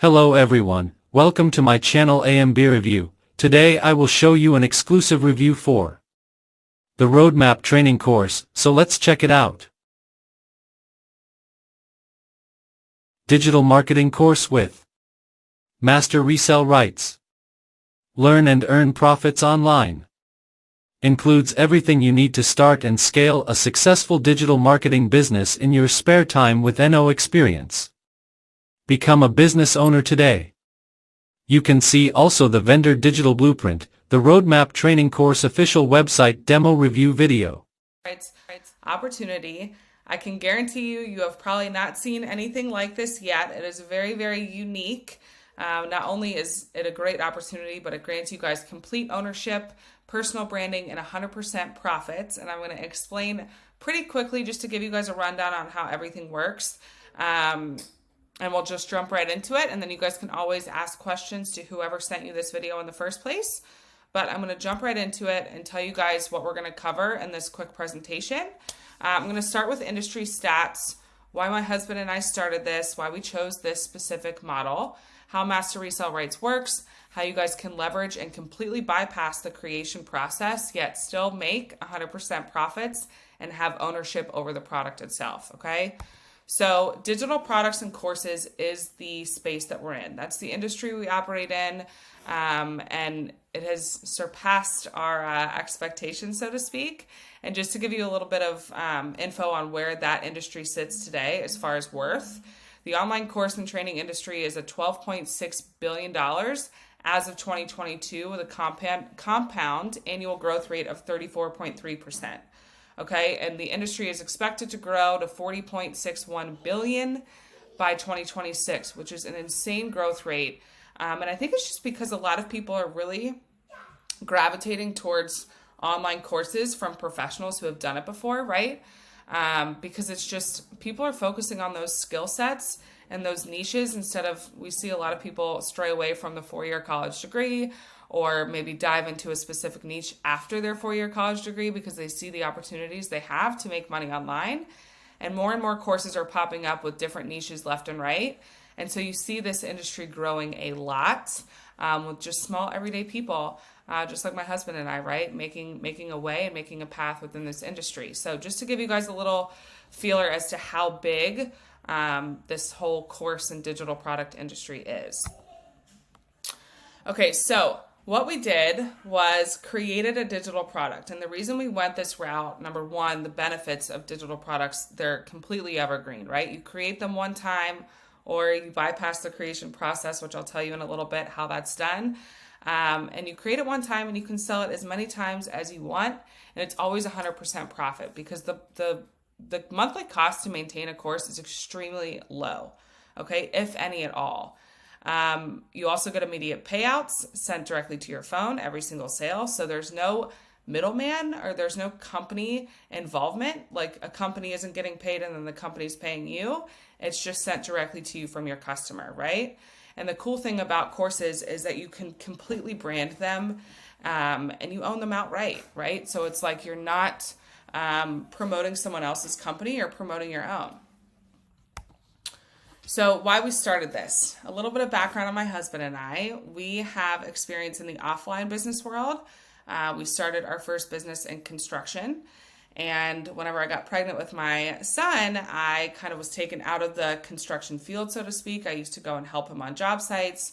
Hello everyone, welcome to my channel AMB-Review. Today I will show you an exclusive review for the Roadmap training course, so let's check it out. Digital Marketing Course with Master Resell Rights. Learn and earn profits online. Includes everything you need to start and scale a successful digital marketing business in your spare time with NO experience. Become a business owner today. You can see also the vendor Digital Blueprint, the Roadmap training course official website demo review video. Opportunity. I can guarantee you have probably not seen anything like this yet. It is very, very unique. Not only is it a great opportunity, but it grants you guys complete ownership, personal branding, and 100% profits. And I'm going to explain pretty quickly just to give you guys a rundown on how everything works. And we'll just jump right into it. And then you guys can always ask questions to whoever sent you this video in the first place. But I'm going to jump right into it and tell you guys what we're going to cover in this quick presentation. I'm going to start with industry stats, why my husband and I started this, why we chose this specific model, how Master Resell Rights works, how you guys can leverage and completely bypass the creation process, yet still make 100% profits and have ownership over the product itself, okay? So digital products and courses is the space that we're in. That's the industry we operate in, and it has surpassed our expectations, so to speak. And just to give you a little bit of info on where that industry sits today as far as worth, the online course and training industry is at $12.6 billion as of 2022 with a compound annual growth rate of 34.3%. Okay, and the industry is expected to grow to $40.61 billion by 2026, which is an insane growth rate. And I think it's just because a lot of people are really gravitating towards online courses from professionals who have done it before, right? Because it's just, people are focusing on those skill sets and those niches instead of, we see a lot of people stray away from the 4-year college degree or maybe dive into a specific niche after their 4-year college degree because they see the opportunities they have to make money online. And more courses are popping up with different niches left and right. And so you see this industry growing a lot with just small everyday people, just like my husband and I, right? Making a way and making a path within this industry. So just to give you guys a little feeler as to how big this whole course and digital product industry is. Okay, so what we did was created a digital product. And the reason we went this route, number one, the benefits of digital products, they're completely evergreen, right? You create them one time or you bypass the creation process, which I'll tell you in a little bit how that's done. And you create it one time and you can sell it as many times as you want. And it's always 100% profit because the monthly cost to maintain a course is extremely low, okay, if any at all. You also get immediate payouts sent directly to your phone every single sale. So there's no middleman or there's no company involvement. Like a company isn't getting paid and then the company's paying you. It's just sent directly to you from your customer, right? And the cool thing about courses is that you can completely brand them and you own them outright, right? So it's like you're not promoting someone else's company or promoting your own. So why we started this, a little bit of background on my husband and I. We have experience in the offline business world. We started our first business in construction. And whenever I got pregnant with my son, I kind of was taken out of the construction field, so to speak. I used to go and help him on job sites.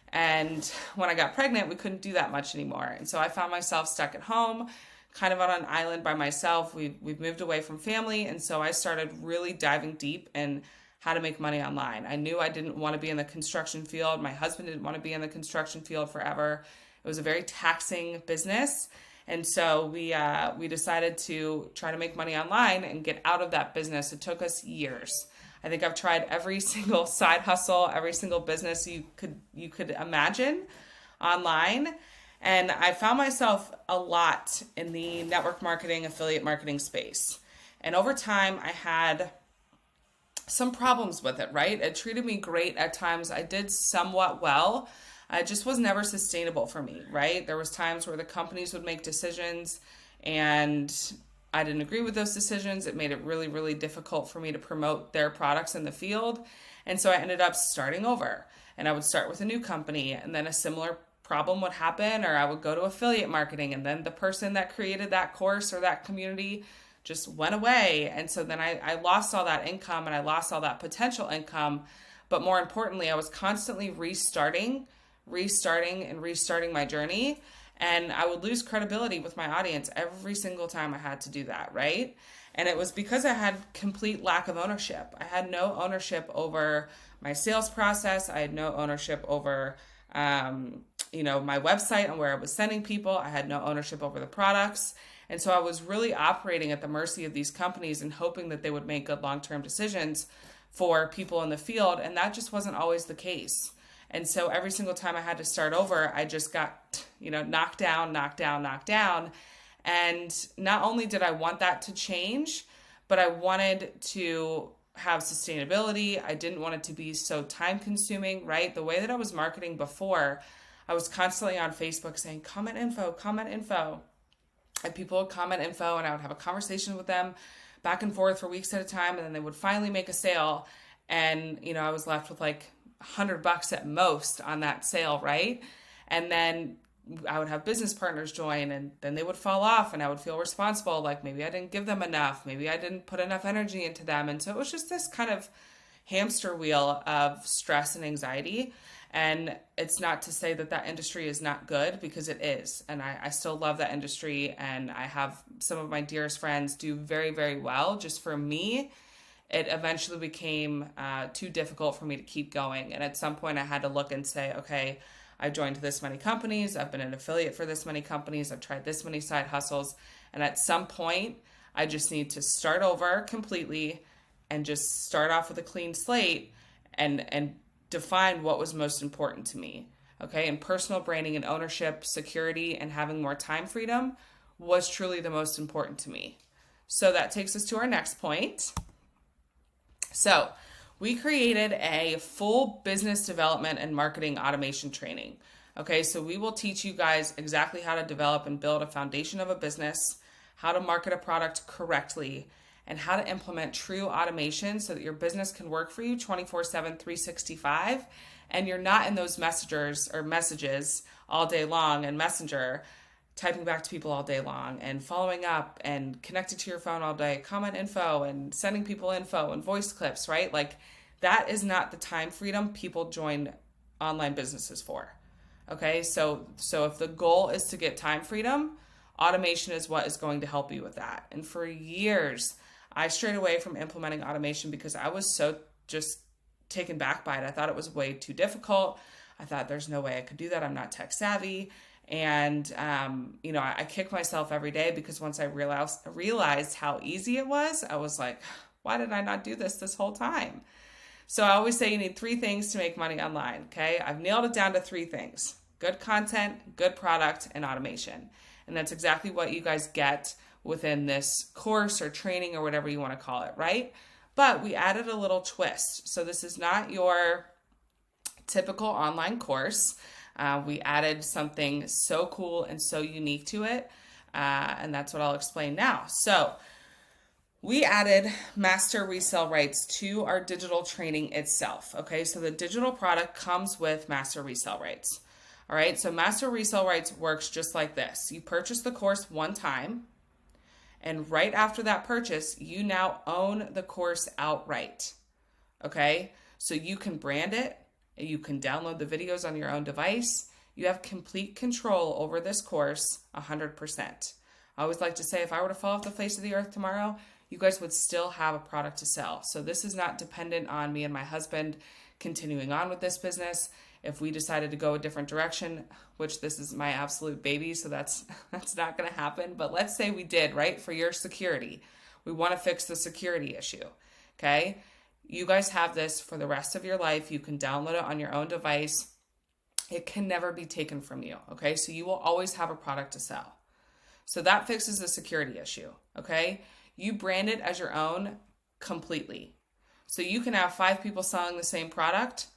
And when I got pregnant, we couldn't do that much anymore. And so I found myself stuck at home, kind of on an island by myself. We've moved away from family. And so I started really diving deep in how to make money online. I knew I didn't want to be in the construction field. My husband didn't want to be in the construction field forever. It was a very taxing business. And so we decided to try to make money online and get out of that business. It took us years. I think I've tried every single side hustle, every single business you could imagine online. And I found myself a lot in the network marketing, affiliate marketing space. And over time, I had some problems with it, right? It treated me great at times. I did somewhat well. It just was never sustainable for me, right? There was times where the companies would make decisions and I didn't agree with those decisions. It made it really, really difficult for me to promote their products in the field. And so I ended up starting over. and I would start with a new company, and then a similar problem would happen, or I would go to affiliate marketing, and then the person that created that course or that community just went away. And so then I lost all that income, and I lost all that potential income. But more importantly, I was constantly restarting my journey. And I would lose credibility with my audience every single time I had to do that, right? And it was because I had complete lack of ownership. I had no ownership over my sales process. I had no ownership over, my website and where I was sending people. I had no ownership over the products. And so I was really operating at the mercy of these companies and hoping that they would make good long-term decisions for people in the field. And that just wasn't always the case. And so every single time I had to start over, I just got, knocked down. And not only did I want that to change, but I wanted to have sustainability. I didn't want it to be so time consuming, right? The way that I was marketing before, I was constantly on Facebook saying, comment info. And people would comment info, and I would have a conversation with them back and forth for weeks at a time. And then they would finally make a sale. And, I was left with like $100 at most on that sale, right? And then I would have business partners join, and then they would fall off, and I would feel responsible. Like maybe I didn't give them enough. Maybe I didn't put enough energy into them. And so it was just this kind of hamster wheel of stress and anxiety. And it's not to say that industry is not good, because it is. And I still love that industry. And I have some of my dearest friends do very, very well. Just for me, it eventually became too difficult for me to keep going. And at some point I had to look and say, okay, I joined this many companies. I've been an affiliate for this many companies. I've tried this many side hustles. And at some point, I just need to start over completely and just start off with a clean slate and define what was most important to me. Okay. And personal branding and ownership, security, and having more time freedom was truly the most important to me. So that takes us to our next point. So we created a full business development and marketing automation training. Okay, so we will teach you guys exactly how to develop and build a foundation of a business, how to market a product correctly, and how to implement true automation so that your business can work for you 24/7, 365, and you're not in those messages all day long and Messenger, typing back to people all day long and following up and connected to your phone all day, comment info and sending people info and voice clips, right? Like that is not the time freedom people join online businesses for. Okay, so if the goal is to get time freedom, automation is what is going to help you with that. And for years, I strayed away from implementing automation because I was so just taken back by it. I thought it was way too difficult. I thought there's no way I could do that. I'm not tech savvy. And, I kick myself every day because once I realized how easy it was, I was like, why did I not do this whole time? So I always say you need 3 things to make money online. Okay. I've nailed it down to 3 things: good content, good product, and automation. And that's exactly what you guys get within this course or training or whatever you want to call it. Right. But we added a little twist. So this is not your typical online course. We added something so cool and so unique to it. And that's what I'll explain now. So we added master resale rights to our digital training itself. Okay, so the digital product comes with master resale rights. All right, so master resale rights works just like this. You purchase the course one time, and right after that purchase, you now own the course outright. Okay, so you can brand it. You can download the videos on your own device. You have complete control over this course 100%. I always like to say, if I were to fall off the face of the earth tomorrow, you guys would still have a product to sell. So this is not dependent on me and my husband continuing on with this business. If we decided to go a different direction, which this is my absolute baby, so that's not going to happen. But let's say we did, right? For your security, we want to fix the security issue. Okay. You guys have this for the rest of your life. You can download it on your own device. It can never be taken from you, okay? So you will always have a product to sell. So that fixes the security issue, okay? You brand it as your own completely. So you can have 5 people selling the same product,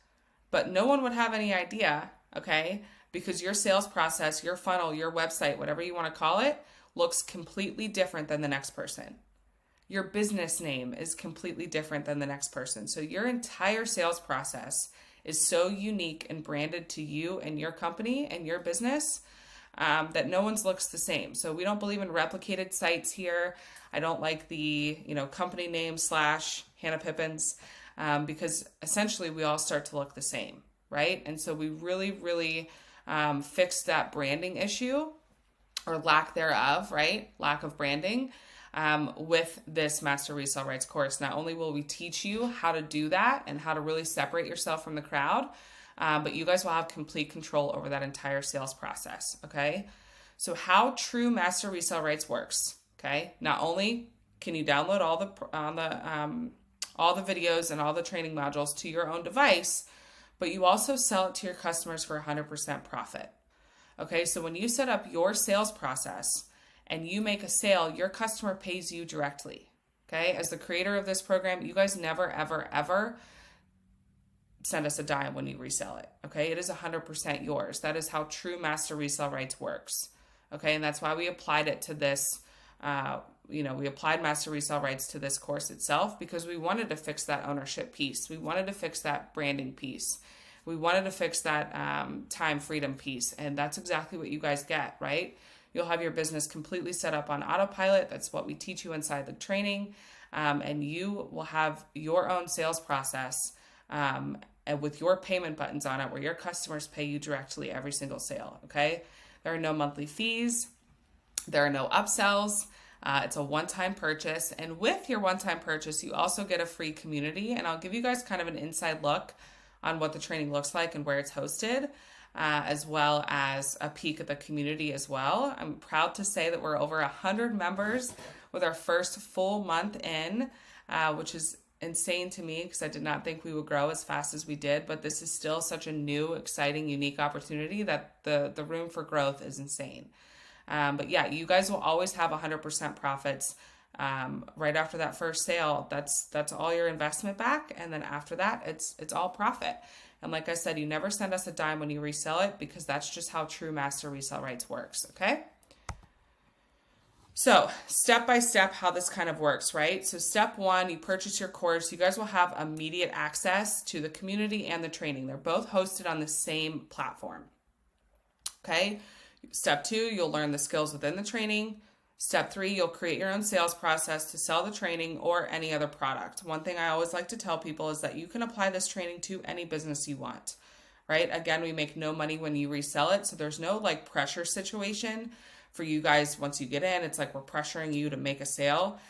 but no one would have any idea, okay? Because your sales process, your funnel, your website, whatever you want to call it, looks completely different than the next person. Your business name is completely different than the next person. So your entire sales process is so unique and branded to you and your company and your business that no one's looks the same. So we don't believe in replicated sites here. I don't like the, company name / Hannah Pippins, because essentially we all start to look the same, right? And so we really, really fixed that branding issue or lack thereof, right? Lack of branding with this Master Resale Rights course. Not only will we teach you how to do that and how to really separate yourself from the crowd, but you guys will have complete control over that entire sales process, okay? So how true Master Resale Rights works, okay? Not only can you download all the videos and all the training modules to your own device, but you also sell it to your customers for 100% profit. Okay, so when you set up your sales process and you make a sale, your customer pays you directly. Okay, as the creator of this program, you guys never, ever, ever send us a dime when you resell it. Okay, it is 100% yours. That is how true Master Resale Rights works. Okay, and that's why we applied it to this. We applied Master Resale Rights to this course itself because we wanted to fix that ownership piece. We wanted to fix that branding piece. We wanted to fix that time freedom piece. And that's exactly what you guys get, right? You'll have your business completely set up on autopilot. That's what we teach you inside the training. And you will have your own sales process and with your payment buttons on it where your customers pay you directly every single sale, okay? There are no monthly fees. There are no upsells. It's a one-time purchase. And with your one-time purchase, you also get a free community. And I'll give you guys kind of an inside look on what the training looks like and where it's hosted, as well as a peek at the community as well. I'm proud to say that we're over 100 members with our first full month in, which is insane to me because I did not think we would grow as fast as we did, but this is still such a new, exciting, unique opportunity that the room for growth is insane. But yeah, you guys will always have 100% profits. Right after that first sale, that's all your investment back. And then after that, it's all profit. And like I said, you never send us a dime when you resell it because that's just how true Master Resale Rights works. Okay. So step by step, how this kind of works, right? So step one, you purchase your course. You guys will have immediate access to the community and the training. They're both hosted on the same platform. Okay. Step two, you'll learn the skills within the training. Step three, you'll create your own sales process to sell the training or any other product. One thing I always like to tell people is that you can apply this training to any business you want, right? Again, we make no money when you resell it. So there's no like pressure situation for you guys. Once you get in, it's like we're pressuring you to make a sale.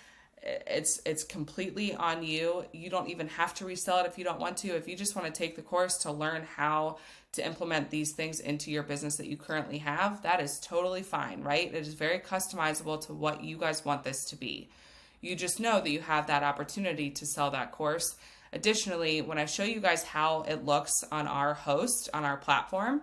It's completely on you. You don't even have to resell it if you don't want to. If you just want to take the course to learn how to implement these things into your business that you currently have, that is totally fine, right? It is very customizable to what you guys want this to be. You just know that you have that opportunity to sell that course. Additionally, when I show you guys how it looks on our host, on our platform,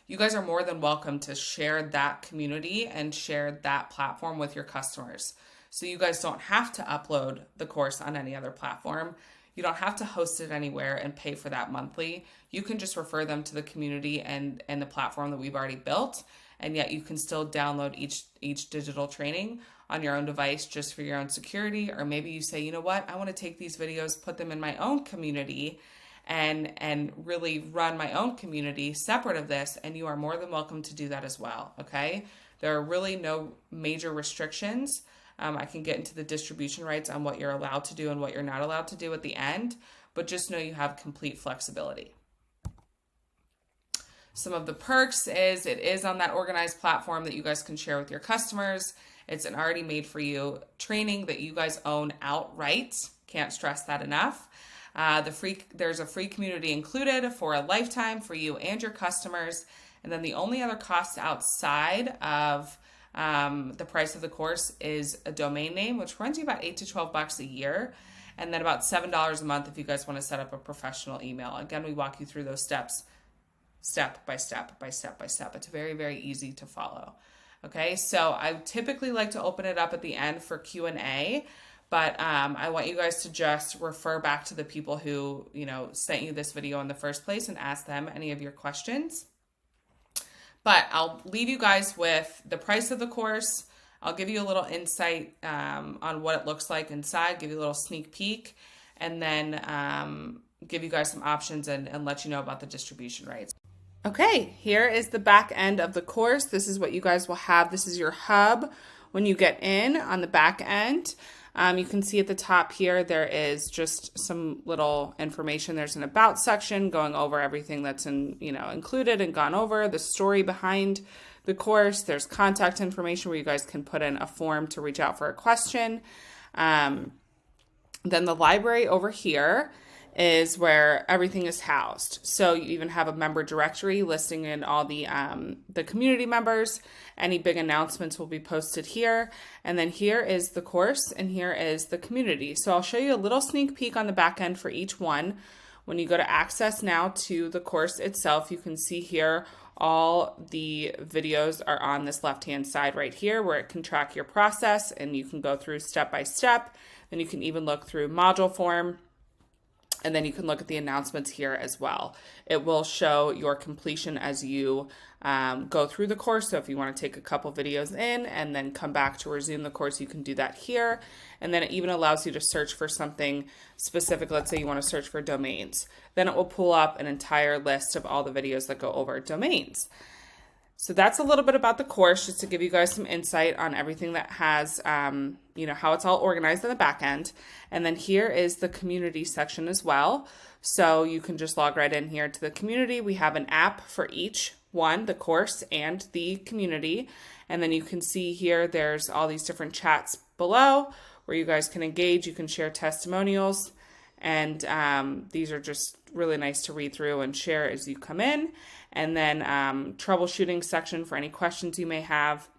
you guys are more than welcome to share that community and share that platform with your customers. So you guys don't have to upload the course on any other platform. You don't have to host it anywhere and pay for that monthly. You can just refer them to the community and the platform that we've already built. And yet you can still download each digital training on your own device just for your own security. Or maybe you say, you know what, I want to take these videos, put them in my own community and really run my own community separate of this. And you are more than welcome to do that as well. Okay. There are really no major restrictions. I can get into the distribution rights on what you're allowed to do and what you're not allowed to do at the end, but just know you have complete flexibility. Some of the perks is it is on that organized platform that you guys can share with your customers. It's an already made for you training that you guys own outright. Can't stress that enough. There's a free community included for a lifetime for you and your customers. And then the only other costs outside of the price of the course is a domain name, which runs you about $8 to $12 a year, and then about $7 a month if you guys want to set up a professional email. Again, we walk you through those steps, step by step by step by step. It's very, very easy to follow. Okay, so I typically like to open it up at the end for Q&A, but I want you guys to just refer back to the people who sent you this video in the first place and ask them any of your questions. But I'll leave you guys with the price of the course. I'll give you a little insight on what it looks like inside, give you a little sneak peek. And then give you guys some options and let you know about the distribution rights. Okay, here is the back end of the course. This is what you guys will have. This is your hub when you get in on the back end. You can see at the top here, there is just some little information. There's an about section going over everything that's included and gone over, the story behind the course. There's contact information where you guys can put in a form to reach out for a question. Then the library over here is where everything is housed. So you even have a member directory listing in all the community members. Any big announcements will be posted here. And then here is the course and here is the community. So I'll show you a little sneak peek on the back end for each one. When you go to access now to the course itself, you can see here all the videos are on this left-hand side right here where it can track your process and you can go through step by step. Then you can even look through module form. And then you can look at the announcements here as well. It will show your completion as you go through the course. So if you want to take a couple videos in and then come back to resume the course, you can do that here. And then it even allows you to search for something specific. Let's say you want to search for domains. Then it will pull up an entire list of all the videos that go over domains. So that's a little bit about the course, just to give you guys some insight on everything that has, how it's all organized in the back end. And then here is the community section as well. So you can just log right in here to the community. We have an app for each one, the course and the community. And then you can see here, there's all these different chats below where you guys can engage. You can share testimonials. And these are just really nice to read through and share as you come in. And then troubleshooting section for any questions you may have.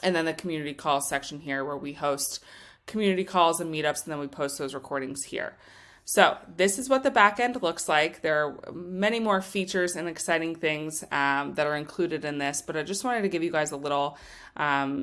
And then the community calls section here where we host community calls and meetups, and then we post those recordings here. So this is what the back end looks like. There are many more features and exciting things that are included in this, but I just wanted to give you guys a little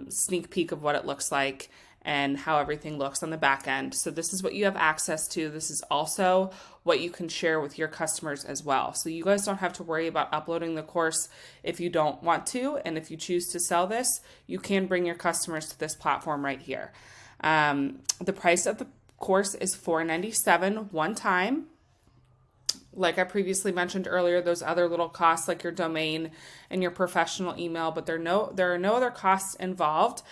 sneak peek of what it looks like and how everything looks on the back end. So this is what you have access to. This is also what you can share with your customers as well. So you guys don't have to worry about uploading the course if you don't want to. And if you choose to sell this, you can bring your customers to this platform right here. The price of the course is $497 one time. Like I previously mentioned earlier, those other little costs like your domain and your professional email, but there are no other costs involved.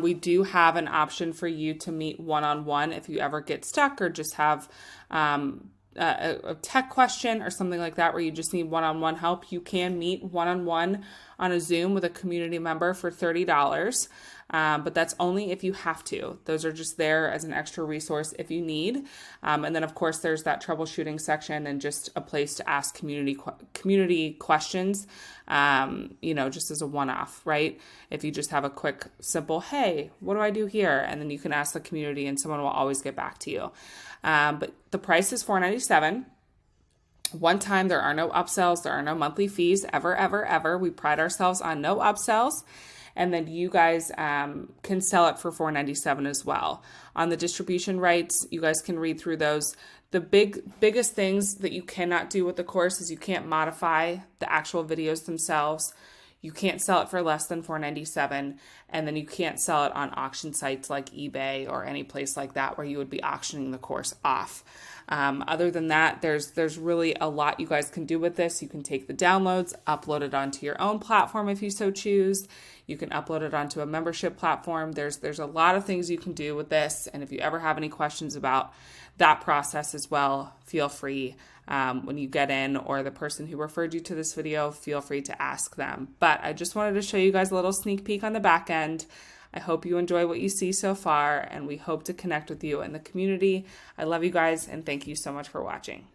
We do have an option for you to meet one-on-one if you ever get stuck or just have a tech question or something like that where you just need one-on-one help. You can meet one-on-one on a Zoom with a community member for $30. But that's only if you have to. Those are just there as an extra resource if you need. And then of course there's that troubleshooting section and just a place to ask community questions, just as a one-off, right? If you just have a quick, simple, hey, what do I do here? And then you can ask the community and someone will always get back to you. But the price is $497. One time, there are no upsells. There are no monthly fees ever, ever, ever. We pride ourselves on no upsells. And then you guys can sell it for $497 as well. On the distribution rights, you guys can read through those. The biggest things that you cannot do with the course is you can't modify the actual videos themselves. You can't sell it for less than $497, and then you can't sell it on auction sites like eBay or any place like that where you would be auctioning the course off. Other than that, there's really a lot you guys can do with this. You can take the downloads, upload it onto your own platform if you so choose. You can upload it onto a membership platform. There's a lot of things you can do with this, and if you ever have any questions about that process as well, feel free. When you get in, or the person who referred you to this video, feel free to ask them. But I just wanted to show you guys a little sneak peek on the back end. I hope you enjoy what you see so far, and we hope to connect with you in the community. I love you guys, and thank you so much for watching.